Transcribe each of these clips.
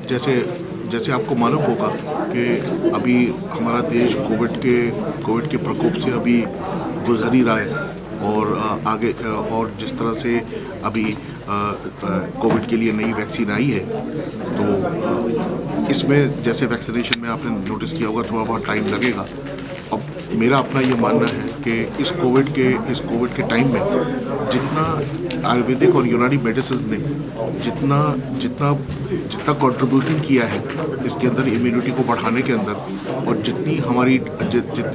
जैसे जैसे आपको मालूम होगा कि अभी हमारा देश कोविड के प्रकोप से अभी गुजर ही रहा है और आगे और जिस तरह से अभी कोविड के लिए नई वैक्सीन आई है, तो इसमें जैसे वैक्सीनेशन में आपने नोटिस किया होगा थोड़ा बहुत टाइम लगेगा। अब मेरा अपना ये मानना है कि इस कोविड के टाइम में जितना आयुर्वेदिक और यूनानी मेडिसिन ने जितना जितना जितना कंट्रीब्यूशन किया है इसके अंदर इम्यूनिटी को बढ़ाने के अंदर, और जितने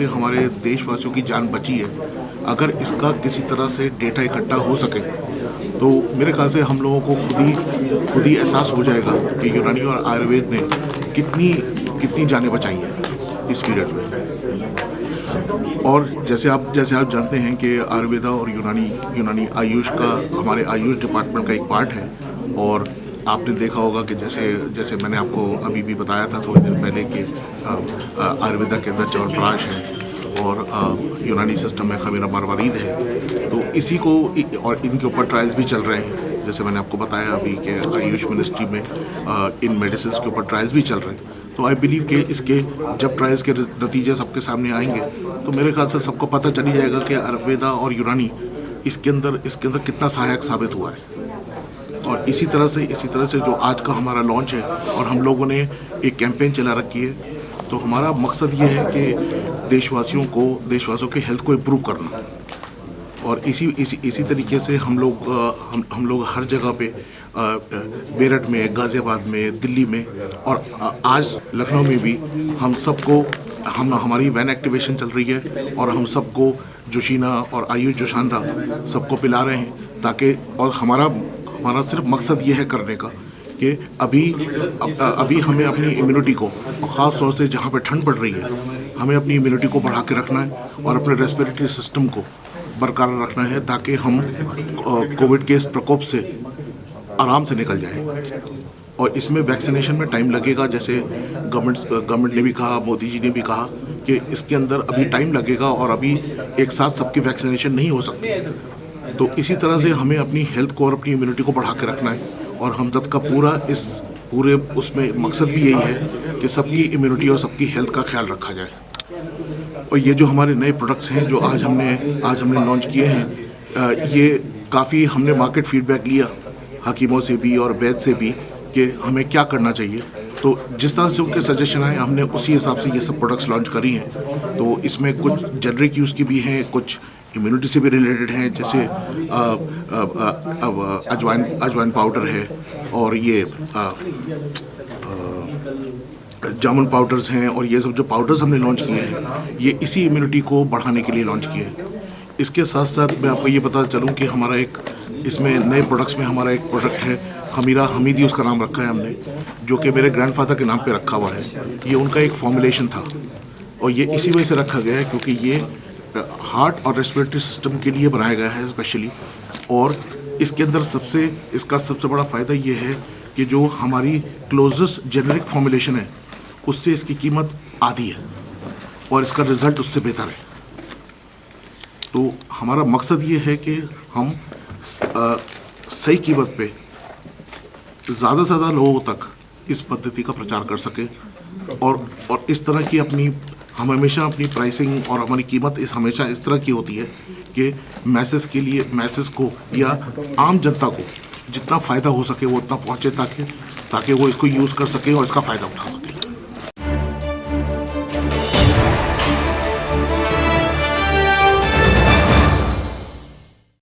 हमारे देशवासियों की जान बची है, अगर इसका किसी तरह से डेटा इकट्ठा हो सके तो मेरे ख्याल से हम लोगों को खुद ही एहसास हो जाएगा कि यूनानी और आयुर्वेद ने कितनी जानें बचाई हैं इस पीरियड में। और जैसे आप जानते हैं कि आयुर्वेदा और यूनानी आयुष का हमारे आयुष डिपार्टमेंट का एक पार्ट है। और आपने देखा होगा कि जैसे मैंने आपको अभी भी बताया था थोड़ी देर पहले कि आयुर्वेदा के अंदर च्यवनप्राश है और यूनानी सिस्टम में खमीरा मरवारीद है। तो इसी को और इनके ऊपर ट्रायल्स भी चल रहे हैं। जैसे मैंने आपको बताया अभी कि आयुष मिनिस्ट्री में इन मेडिसिन के ऊपर ट्रायल्स भी चल रहे हैं। तो आई बिलीव कि इसके जब ट्रायल्स के नतीजे सबके सामने आएंगे तो मेरे ख्याल से सबको पता चल ही जाएगा कि आयुर्वेदा और यूनानी इसके अंदर कितना सहायक साबित हुआ है। और इसी तरह से जो आज का हमारा लॉन्च है और हम लोगों ने एक कैंपेन चला रखी है, तो हमारा मकसद ये है कि देशवासियों के हेल्थ को इम्प्रूव करना। और इसी तरीके से हम लोग हर जगह पे मेरठ में, गाज़ियाबाद में, दिल्ली में और आज लखनऊ में भी हमारी वैन एक्टिवेशन चल रही है और हम सबको जोशीना और आयुष जोशांदा सबको पिला रहे हैं, ताकि और हमारा सिर्फ मकसद ये है करने का कि अभी हमें अपनी इम्यूनिटी को, ख़ास तौर से जहाँ पे ठंड पड़ रही है, हमें अपनी इम्यूनिटी को बढ़ा के रखना है और अपने रेस्पिरेटरी सिस्टम को बरकरार रखना है, ताकि हम कोविड के इस प्रकोप से आराम से निकल जाएं। और इसमें वैक्सीनेशन में टाइम लगेगा, जैसे गवर्नमेंट ने भी कहा, मोदी जी ने भी कहा कि इसके अंदर अभी टाइम लगेगा और अभी एक साथ सबकी वैक्सीनेशन नहीं हो सकती। तो इसी तरह से हमें अपनी हेल्थ को और अपनी इम्यूनिटी को बढ़ा के रखना है। और हम सबका पूरे उसमें मकसद भी यही है कि सबकी इम्यूनिटी और सबकी हेल्थ का ख्याल रखा जाए। और ये जो हमारे नए प्रोडक्ट्स हैं जो आज हमने लॉन्च किए हैं, ये काफ़ी हमने मार्केट फीडबैक लिया हकीमों से भी और वैद्य से भी कि हमें क्या करना चाहिए। तो जिस तरह से उनके सजेशन आए, हमने उसी हिसाब से ये सब प्रोडक्ट्स लॉन्च करी हैं। तो इसमें कुछ जेनरिक यूज़ की भी हैं, कुछ इम्यूनिटी से भी रिलेटेड हैं, जैसे अजवाइन पाउडर है और ये जामुन पाउडर्स हैं। और ये सब जो पाउडर्स हमने लॉन्च किए हैं, ये इसी इम्यूनिटी को बढ़ाने के लिए लॉन्च किए हैं। इसके साथ साथ मैं आपको ये पता चलूँ कि हमारा इसमें नए प्रोडक्ट्स में हमारा एक प्रोडक्ट है खमीरा हमीदी, उसका नाम रखा है हमने, जो कि मेरे ग्रैंडफादर के नाम पे रखा हुआ है। ये उनका एक फॉर्मुलेशन था और ये इसी वजह से रखा गया है क्योंकि ये हार्ट और रेस्पिरेटरी सिस्टम के लिए बनाया गया है स्पेशली। और इसके अंदर इसका सबसे बड़ा फ़ायदा ये है कि जो हमारी क्लोजेस्ट जेनरिक फॉर्मुलेशन है उससे इसकी कीमत आधी है और इसका रिज़ल्ट उससे बेहतर है। तो हमारा मकसद ये है कि हम सही कीमत पे ज़्यादा से ज़्यादा लोगों तक इस पद्धति का प्रचार कर सकें। और इस तरह की हम हमेशा अपनी प्राइसिंग और हमारी कीमत हमेशा इस तरह की होती है कि मैसेज को या आम जनता को जितना फ़ायदा हो सके वो उतना पहुँचे, ताकि वो इसको यूज़ कर सके और इसका फ़ायदा उठा सके।